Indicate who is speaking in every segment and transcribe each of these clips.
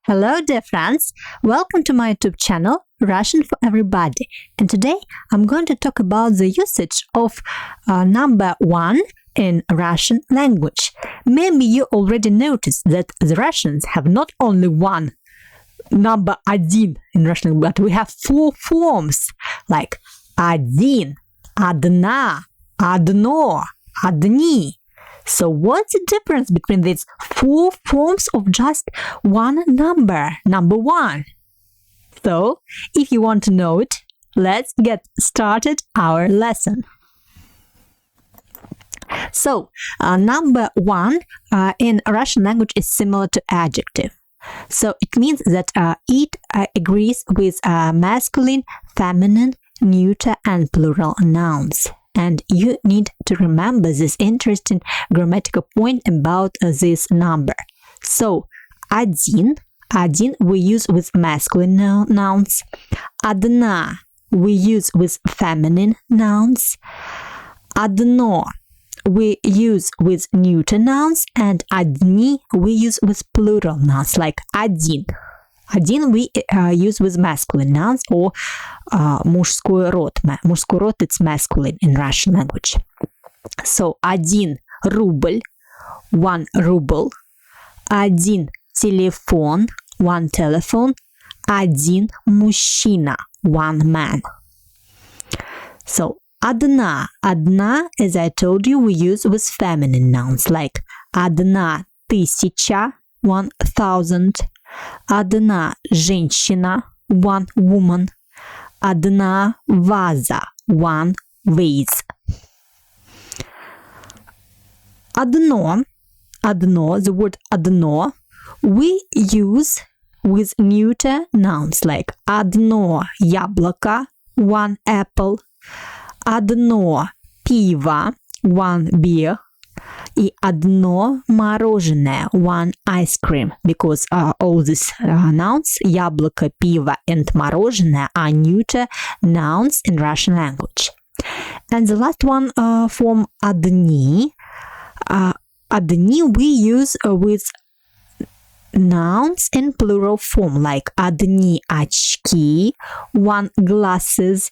Speaker 1: Hello dear friends, welcome to my YouTube channel Russian for Everybody, and today I'm going to talk about the usage of number 1 in Russian language. Maybe you already noticed that the Russians have not only one number ОДИН in Russian, but we have 4 forms like ОДИН, ОДНА, ОДНО, ОДНИ. So what's the difference between these 4 forms of just one number 1? So, if you want to know it, let's get started our lesson. So, number 1 in Russian language is similar to adjective. So, it means that it agrees with masculine, feminine, neuter, and plural nouns. And you need to remember this interesting grammatical point about this number. So, ОДИН we use with masculine nouns. ОДНА we use with feminine nouns. ОДНО we use with neuter nouns. And ОДНИ we use with plural nouns like ОДИН. ОДИН we use with masculine nouns or мужской род. Мужской род it's masculine in Russian language. So, 1 рубль, 1 ruble, 1 телефон, 1 telephone, 1 мужчина, 1 man. So, одна, as I told you, we use with feminine nouns like 1 тысяча, 1000, 1 женщина, 1 woman, 1 ваза, 1 vase. ОДНО, the word ОДНО, we use with neuter nouns like 1 яблоко, 1 apple, 1 пиво, 1 beer, и 1 мороженое, 1 ice cream, because all these nouns, яблоко, пиво, and мороженое are neuter nouns in Russian language. And the last one from ОДНИ, ОДНИ we use with nouns in plural form like 1 очки, 1 glasses,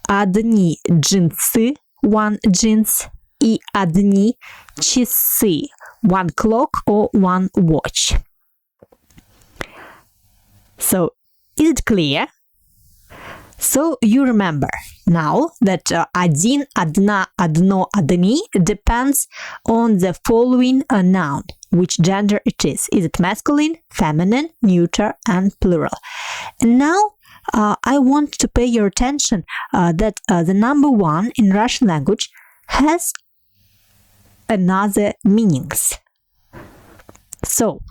Speaker 1: 1 джинсы, 1 jeans, и 1 часы, 1 clock or 1 watch. So, is it clear? So, you remember now that 1, одна, одно, одни depends on the following noun, which gender it is. Is it masculine, feminine, neuter, and plural? And now, I want to pay your attention that the number 1 in Russian language has another meanings. So,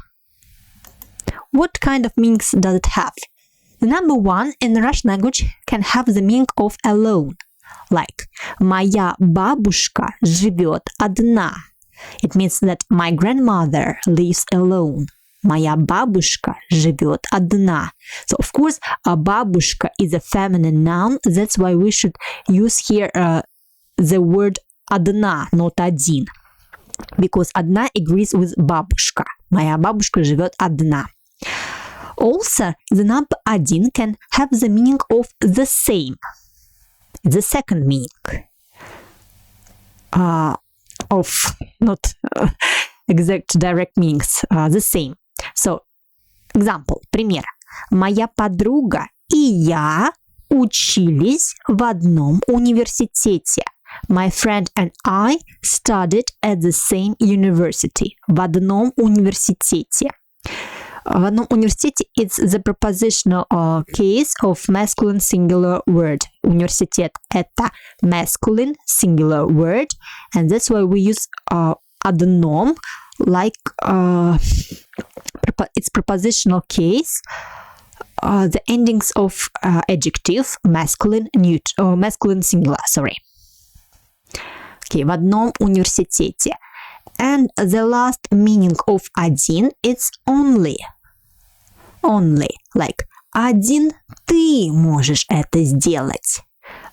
Speaker 1: what kind of meanings does it have? The number 1 in the Russian language can have the meaning of alone, like моя бабушка живет одна. It means that my grandmother lives alone. Моя бабушка живет одна. So, of course, a бабушка is a feminine noun. That's why we should use here the word одна, not один. Because одна agrees with бабушка. Моя бабушка живет одна. Also, the number 1 can have the meaning of the same. The second meaning of not exact direct meanings, the same. So, example, пример. Моя подруга и я учились в одном университете. My friend and I studied at the same university. В одном университете. В одном университете it's the prepositional case of masculine singular word. Университет это masculine singular word, and that's why we use одном like its prepositional case. The endings of adjective masculine neuter or masculine singular. Sorry. Okay, в одном университете. And the last meaning of 1 it's only. Only, like 1 ты можешь это сделать.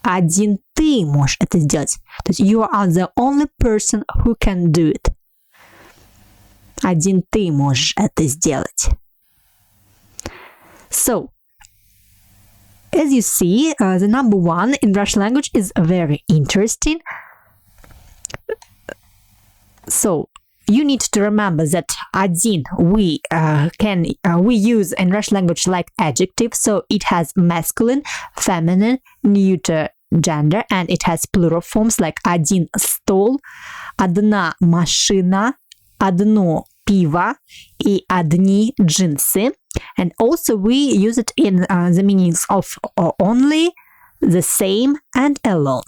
Speaker 1: 1 ты можешь это сделать. То есть you are the only person who can do it. 1 ты можешь это сделать. So, as you see, the number 1 in Russian language is very interesting. So, you need to remember that ОДИН we use in Russian language like adjective, so it has masculine, feminine, neuter gender, and it has plural forms like один стол, одна машина, одно пиво и одни джинсы. And also we use it in the meanings of only, the same, and alone.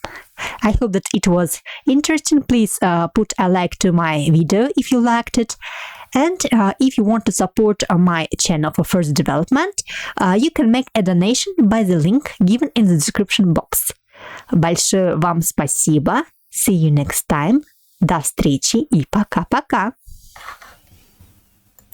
Speaker 1: I hope that it was interesting. Please put a like to my video if you liked it. And if you want to support my channel for further development, you can make a donation by the link given in the description box. Большое вам спасибо. See you next time. До встречи и пока-пока.